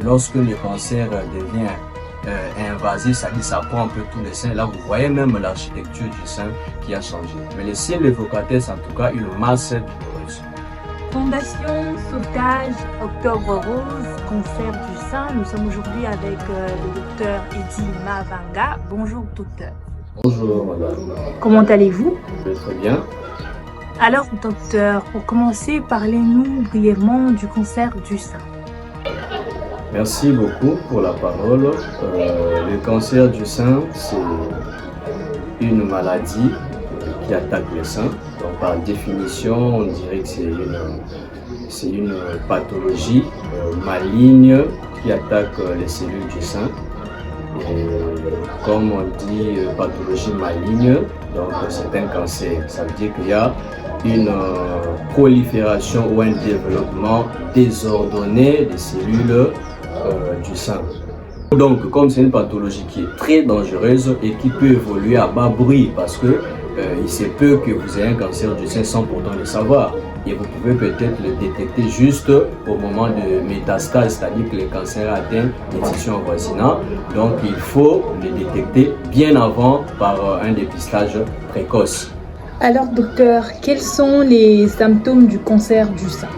Lorsque le cancer devient invasif, c'est-à-dire ça prend un peu tous les seins, là vous voyez même l'architecture du sein qui a changé. Mais les signes évocateurs, c'est en tout cas une masse douloureuse. Fondation Sauvetage Octobre Rose, cancer du sein. Nous sommes aujourd'hui avec le docteur Eddy Mavanga. Bonjour docteur. Bonjour madame. Comment allez-vous? Je vais très bien. Alors docteur, pour commencer, parlez-nous brièvement du cancer du sein. Merci beaucoup pour la parole. Le cancer du sein, c'est une maladie qui attaque le sein. Donc par définition, on dirait que c'est une pathologie maligne qui attaque les cellules du sein. Et comme on dit pathologie maligne, donc c'est un cancer. Ça veut dire qu'il y a une prolifération ou un développement désordonné des cellules du sein. Donc comme c'est une pathologie qui est très dangereuse et qui peut évoluer à bas bruit parce que il se peut que vous ayez un cancer du sein sans pourtant le savoir et vous pouvez peut-être le détecter juste au moment de métastase, c'est-à-dire que le cancer atteint les tissus avoisinants. Donc il faut le détecter bien avant par un dépistage précoce. Alors docteur, quels sont les symptômes du cancer du sein?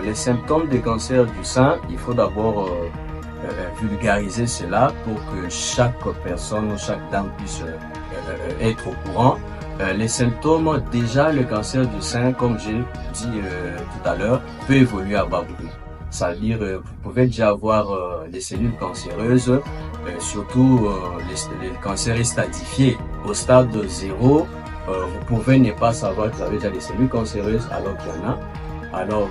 Les symptômes du cancer du sein, il faut d'abord vulgariser cela pour que chaque personne ou chaque dame puisse être au courant. Les symptômes, déjà le cancer du sein, comme j'ai dit tout à l'heure, peut évoluer à bas bruit. C'est-à-dire vous pouvez déjà avoir des cellules cancéreuses, surtout les cancers stadifiés. Au stade 0, vous pouvez ne pas savoir que vous avez déjà des cellules cancéreuses alors qu'il y en a. Alors,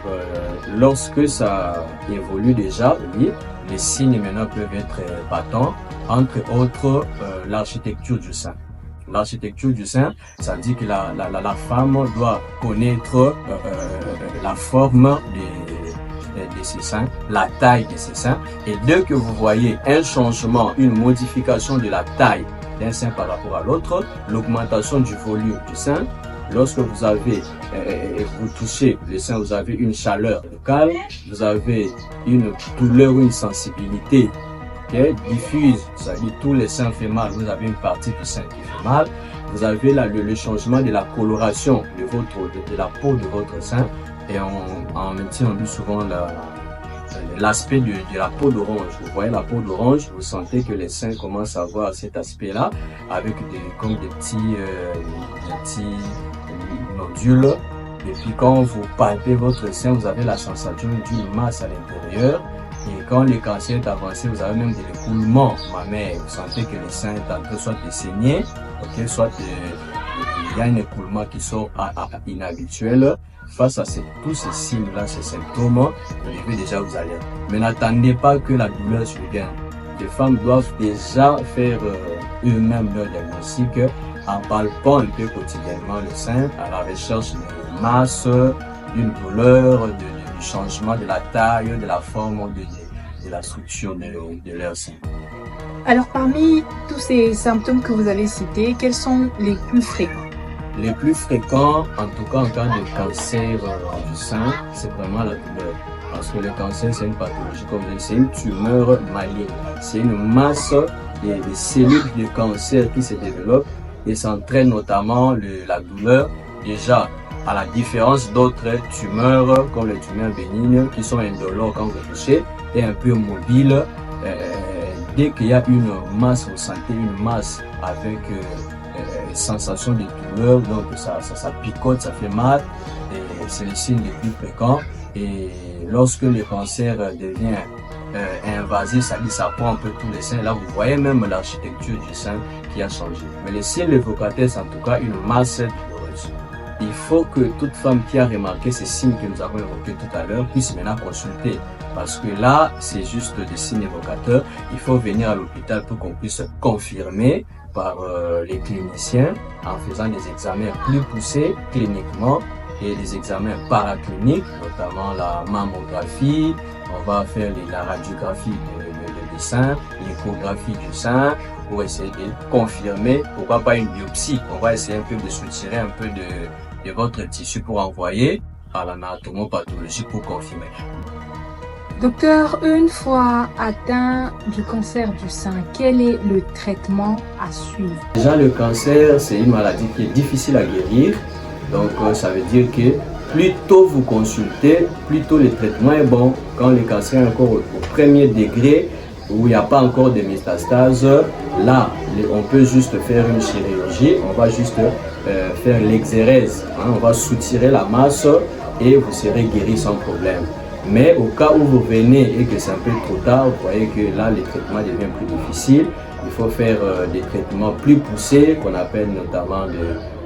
lorsque ça évolue déjà, oui, les signes maintenant peuvent être patents, entre autres l'architecture du sein. L'architecture du sein, ça dit que la femme doit connaître la forme de ses seins, la taille de ses seins, et dès que vous voyez un changement, une modification de la taille d'un sein par rapport à l'autre, l'augmentation du volume du sein, lorsque vous avez, vous touchez le sein, vous avez une chaleur locale, vous avez une douleur, une sensibilité diffuse, c'est-à-dire tous les seins fait mal, vous avez une partie du sein qui fait mal, vous avez le changement de la coloration de la peau de votre sein, et en médecine on dit souvent l'aspect de la peau d'orange. Vous voyez la peau d'orange, vous sentez que les seins commencent à avoir cet aspect-là, avec comme des petits nodules. Et puis quand vous palpez votre sein, vous avez la sensation d'une masse à l'intérieur. Et quand le cancer est avancé, vous avez même des écoulements mammaires. Vous sentez que le sein est en train soit de saigner, soit il y a un écoulement qui sort inhabituel. Face à tous ces signes-là, ces symptômes, vous devez déjà vous alerter. Mais n'attendez pas que la douleur survienne. Les femmes doivent déjà faire eux-mêmes leur diagnostic en palpant un peu quotidiennement le sein, à la recherche d'une masse, d'une douleur, du changement de la taille, de la forme, de la structure de leur sein. Alors parmi tous ces symptômes que vous avez cités, quels sont les plus fréquents? Les plus fréquents, en tout cas en cas de cancer du sein, c'est vraiment la douleur. Parce que le cancer, c'est une pathologie, comme je dis, c'est une tumeur maligne. C'est une masse de cellules de cancer qui se développent et ça entraîne notamment la douleur. Déjà, à la différence d'autres tumeurs, comme les tumeurs bénignes, qui sont indolores quand vous touchez et un peu mobiles. Dès qu'il y a une masse, vous sentez une masse avec sensation de douleur, donc ça picote, ça fait mal, et c'est le signe le plus fréquent. Et lorsque le cancer devient invasif, ça dit ça prend un peu tous les seins, là vous voyez même l'architecture du sein qui a changé. Mais le signe évocateur, c'est en tout cas une masse douloureuse. Il faut que toute femme qui a remarqué ces signes que nous avons évoqués tout à l'heure puisse maintenant consulter. Parce que là, c'est juste des signes évocateurs. Il faut venir à l'hôpital pour qu'on puisse confirmer par les cliniciens en faisant des examens plus poussés cliniquement et des examens paracliniques, notamment la mammographie. On va faire la radiographie du sein, l'échographie du sein pour essayer de confirmer, pourquoi pas une biopsie. On va essayer un peu de soutirer un peu de votre tissu pour envoyer à l'anatomopathologie pour confirmer. Docteur, une fois atteint du cancer du sein, quel est le traitement à suivre? Déjà, le cancer, c'est une maladie qui est difficile à guérir. Donc, ça veut dire que plus tôt vous consultez, plus tôt le traitement est bon. Quand le cancer est encore au premier degré, où il n'y a pas encore de métastases, là, on peut juste faire une chirurgie. On va juste faire l'exérèse. On va soutirer la masse et vous serez guéri sans problème. Mais au cas où vous venez et que c'est un peu trop tard, vous voyez que là, le traitement devient plus difficile. Il faut faire des traitements plus poussés, qu'on appelle notamment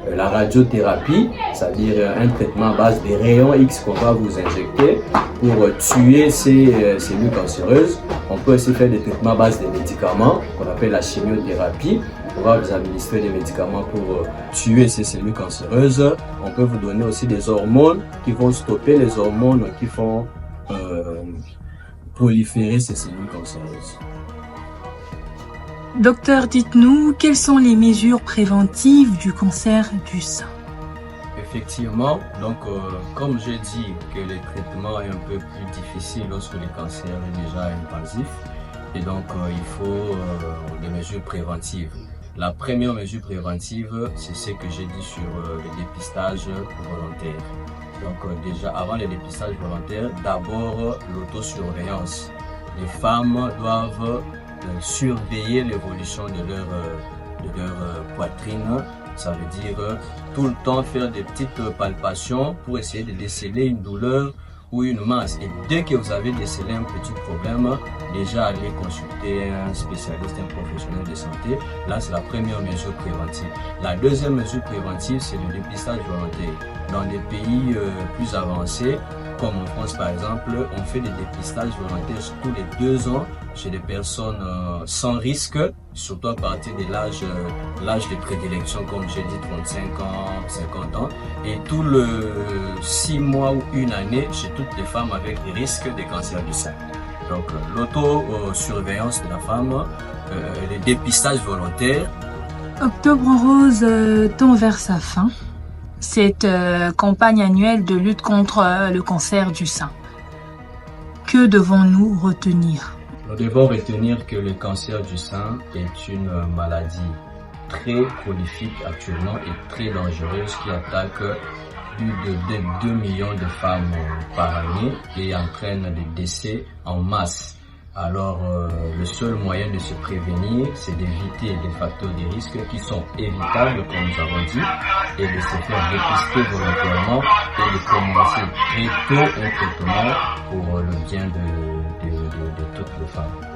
la radiothérapie, c'est-à-dire un traitement à base des rayons X qu'on va vous injecter pour tuer ces cellules cancéreuses. On peut aussi faire des traitements à base des médicaments, qu'on appelle la chimiothérapie. On va vous administrer des médicaments pour tuer ces cellules cancéreuses. On peut vous donner aussi des hormones qui vont stopper les hormones qui font proliférer ces cellules cancéreuses. Docteur, dites-nous, quelles sont les mesures préventives du cancer du sein? Effectivement, donc comme j'ai dit que le traitement est un peu plus difficile lorsque le cancer est déjà invasif, et donc il faut des mesures préventives. La première mesure préventive, c'est ce que j'ai dit sur le dépistage volontaire. Donc déjà, avant le dépistage volontaire, d'abord l'autosurveillance. Les femmes doivent surveiller l'évolution de leur poitrine. Ça veut dire tout le temps faire des petites palpations pour essayer de déceler une douleur ou une masse. Et dès que vous avez décelé un petit problème, déjà aller consulter un spécialiste, un professionnel de santé. Là, c'est la première mesure préventive. La deuxième mesure préventive, c'est le dépistage volontaire. Dans des pays plus avancés, comme en France par exemple, on fait des dépistages volontaires tous les 2 ans chez des personnes sans risque, surtout à partir de l'âge de prédilection, comme j'ai dit, 35 ans, 50 ans, et tous les 6 mois ou 1 année chez toutes les femmes avec des risques de cancer du sein. Donc l'autosurveillance de la femme, les dépistages volontaires. Octobre Rose tend vers sa fin. Cette campagne annuelle de lutte contre le cancer du sein. Que devons-nous retenir? Nous devons retenir que le cancer du sein est une maladie très prolifique actuellement et très dangereuse qui attaque plus de 2 millions de femmes par année et entraîne des décès en masse. Alors, le seul moyen de se prévenir, c'est d'éviter les facteurs de risque qui sont évitables, comme nous avons dit, et de se faire dépister volontairement et de commencer très tôt un traitement pour le bien de toutes les femmes.